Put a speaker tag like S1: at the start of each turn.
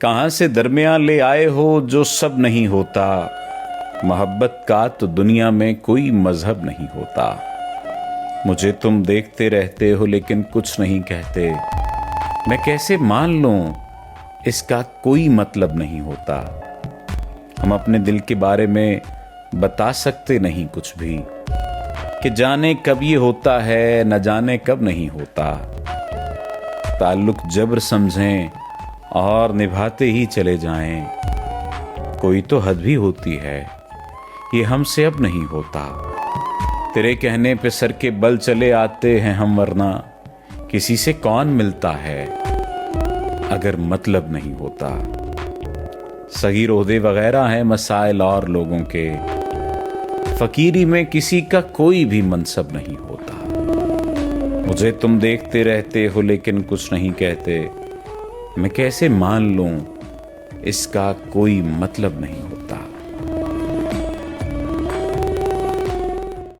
S1: कहाँ से दरमियाँ ले आए हो जो सब नहीं होता। मोहब्बत का तो दुनिया में कोई मजहब नहीं होता। मुझे तुम देखते रहते हो लेकिन कुछ नहीं कहते। मैं कैसे मान लूं इसका कोई मतलब नहीं होता। हम अपने दिल के बारे में बता सकते नहीं कुछ भी, कि जाने कब ये होता है न जाने कब नहीं होता। ताल्लुक जबर समझें और निभाते ही चले जाएं। कोई तो हद भी होती है, ये हमसे अब नहीं होता। तेरे कहने पे सर के बल चले आते हैं हम, वरना किसी से कौन मिलता है अगर मतलब नहीं होता। सगीर ओहदे वगैरह हैं मसाइल और लोगों के, फकीरी में किसी का कोई भी मनसब नहीं होता। मुझे तुम देखते रहते हो लेकिन कुछ नहीं कहते। मैं कैसे मान लूं इसका कोई मतलब नहीं होता।